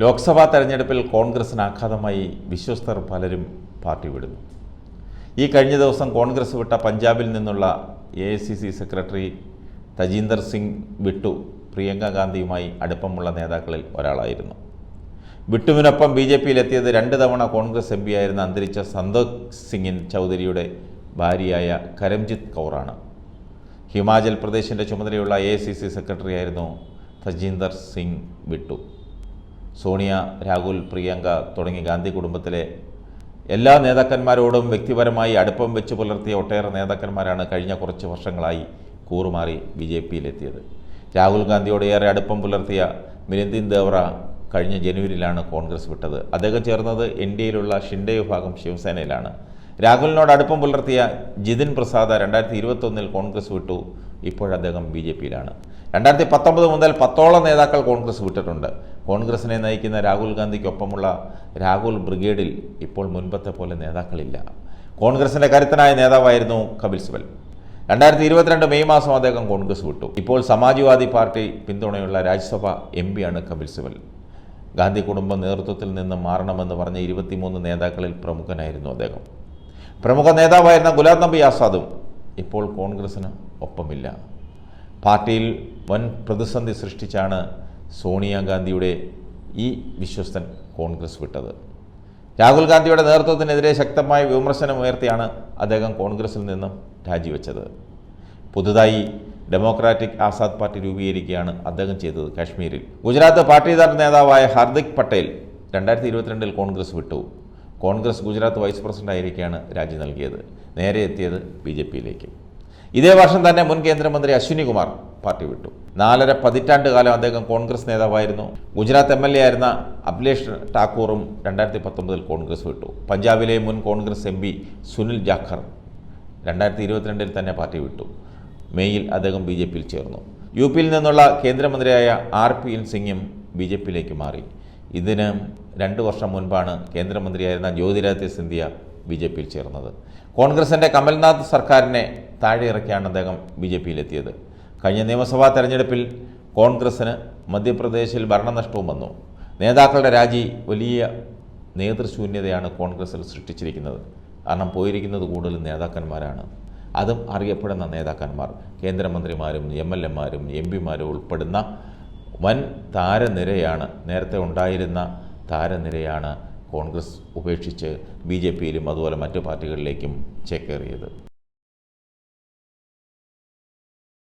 ലോക്സഭാ തെരഞ്ഞെടുപ്പിൽ കോൺഗ്രസിന് ആഘാതമായി വിശ്വസ്തർ പലരും പാർട്ടി വിടുന്നു. ഈ കഴിഞ്ഞ ദിവസം കോൺഗ്രസ് വിട്ട പഞ്ചാബിൽ നിന്നുള്ള AICC സെക്രട്ടറി തജീന്ദർ സിംഗ് ബിട്ടു പ്രിയങ്ക ഗാന്ധിയുമായി അടുപ്പമുള്ള നേതാക്കളിൽ ഒരാളായിരുന്നു. ബിട്ടുവിനൊപ്പം BJPയിലെത്തിയത് 2 തവണ കോൺഗ്രസ് MP ആയിരുന്ന അന്തരിച്ച സന്തോഷ് സിംഗ് ചൗധരിയുടെ ഭാര്യയായ കരംജിത്ത് കൗറാണ്. ഹിമാചൽ പ്രദേശിൻ്റെ ചുമതലയുള്ള AICC സെക്രട്ടറി ആയിരുന്നു തജീന്ദർ സിംഗ് ബിട്ടു. സോണിയ, രാഹുൽ, പ്രിയങ്ക തുടങ്ങി ഗാന്ധി കുടുംബത്തിലെ എല്ലാ നേതാക്കന്മാരോടും വ്യക്തിപരമായി അടുപ്പം വെച്ച് പുലർത്തിയ ഒട്ടേറെ നേതാക്കന്മാരാണ് കഴിഞ്ഞ കുറച്ച് വർഷങ്ങളായി കൂറുമാറി BJPയിലെത്തിയത്. രാഹുൽ ഗാന്ധിയോട് ഏറെ അടുപ്പം പുലർത്തിയ മിലിന്ദ് ദേവ്റ കഴിഞ്ഞ ജനുവരിയിലാണ് കോൺഗ്രസ് വിട്ടത്. അദ്ദേഹം ചേർന്നത് NDAയിലുള്ള ഷിൻഡെ വിഭാഗം ശിവസേനയിലാണ്. രാഹുലിനോട് അടുപ്പം പുലർത്തിയ ജിതിൻ പ്രസാദ് 2021 കോൺഗ്രസ് വിട്ടു. ഇപ്പോഴദ്ദേഹം BJPയിലാണ്. 2019 മുതൽ 10ഓളം നേതാക്കൾ കോൺഗ്രസ് വിട്ടിട്ടുണ്ട്. കോൺഗ്രസിനെ നയിക്കുന്ന രാഹുൽ ഗാന്ധിക്കൊപ്പമുള്ള രാഹുൽ ബ്രിഗേഡിൽ ഇപ്പോൾ മുൻപത്തെ പോലെ നേതാക്കളില്ല. കോൺഗ്രസിൻ്റെ കരുത്തനായ നേതാവായിരുന്നു കപിൽ സിബൽ. 2022 മെയ് മാസം അദ്ദേഹം കോൺഗ്രസ് വിട്ടു. ഇപ്പോൾ സമാജ്വാദി പാർട്ടി പിന്തുണയുള്ള രാജ്യസഭ MP-യാണ് കപിൽ സിബൽ. ഗാന്ധി കുടുംബ നേതൃത്വത്തിൽ നിന്ന് മാറണമെന്ന് പറഞ്ഞ 23 നേതാക്കളിൽ പ്രമുഖനായിരുന്നു അദ്ദേഹം. പ്രമുഖ നേതാവായിരുന്ന ഗുലാം നബി ആസാദും ഇപ്പോൾ കോൺഗ്രസിന് ഒപ്പമില്ല. പാർട്ടിയിൽ വൻ പ്രതിസന്ധി സൃഷ്ടിച്ചാണ് സോണിയാഗാന്ധിയുടെ ഈ വിശ്വസ്തൻ കോൺഗ്രസ് വിട്ടത്. രാഹുൽ ഗാന്ധിയുടെ നേതൃത്വത്തിനെതിരെ ശക്തമായ വിമർശനമുയർത്തിയാണ് അദ്ദേഹം കോൺഗ്രസിൽ നിന്നും രാജിവെച്ചത്. പുതുതായി ഡെമോക്രാറ്റിക് ആസാദ് പാർട്ടി രൂപീകരിക്കുകയാണ് അദ്ദേഹം ചെയ്തത് കാശ്മീരിൽ. ഗുജറാത്ത് പാർട്ടിദാർ നേതാവായ ഹാർദിക് പട്ടേൽ 2022 കോൺഗ്രസ് വിട്ടു. കോൺഗ്രസ് ഗുജറാത്ത് വൈസ് പ്രസിഡന്റായിരിക്കെയാണ് രാജി നൽകിയത്. നേരെ എത്തിയത് BJPയിലേക്ക്. ഇതേ വർഷം തന്നെ മുൻ കേന്ദ്രമന്ത്രി അശ്വിനി കുമാർ പാർട്ടി വിട്ടു. 4.5 പതിറ്റാണ്ട് കാലം അദ്ദേഹം കോൺഗ്രസ് നേതാവായിരുന്നു. ഗുജറാത്ത് MLA ആയിരുന്ന അഭിലേഷ് ഠാക്കൂറും 2019 കോൺഗ്രസ് വിട്ടു. പഞ്ചാബിലെ മുൻ കോൺഗ്രസ് MP സുനിൽ ജാഖർ 2022 തന്നെ പാർട്ടി വിട്ടു. മെയ്യിൽ അദ്ദേഹം BJPയിൽ ചേർന്നു. UPയിൽ നിന്നുള്ള കേന്ദ്രമന്ത്രിയായ RP സിംഗും BJPയിലേക്ക് മാറി. ഇതിന് 2 വർഷം മുൻപാണ് കേന്ദ്രമന്ത്രിയായിരുന്ന ജ്യോതിരാദിത്യ സിന്ധ്യ BJPയിൽ ചേർന്നത്. കോൺഗ്രസിൻ്റെ കമൽനാഥ് സർക്കാരിനെ താഴെ ഇറക്കിയാണ് അദ്ദേഹം BJPയിലെത്തിയത്. കഴിഞ്ഞ നിയമസഭാ തെരഞ്ഞെടുപ്പിൽ കോൺഗ്രസിന് മധ്യപ്രദേശിൽ ഭരണനഷ്ടവും വന്നു. നേതാക്കളുടെ രാജി വലിയ നേതൃശൂന്യതയാണ് കോൺഗ്രസിൽ സൃഷ്ടിച്ചിരിക്കുന്നത്. കാരണം പോയിരിക്കുന്നത് കൂടുതൽ നേതാക്കന്മാരാണ്. അതും അറിയപ്പെടുന്ന നേതാക്കന്മാർ, കേന്ദ്രമന്ത്രിമാരും MLAമാരും MP-മാരും ഉൾപ്പെടുന്ന വൻ താരനിരയാണ്, നേരത്തെ ഉണ്ടായിരുന്ന താരനിരയാണ് കോൺഗ്രസ് ഉപേക്ഷിച്ച് BJPയിലും അതുപോലെ മറ്റു പാർട്ടികളിലേക്കും ചേക്കേറിയത്.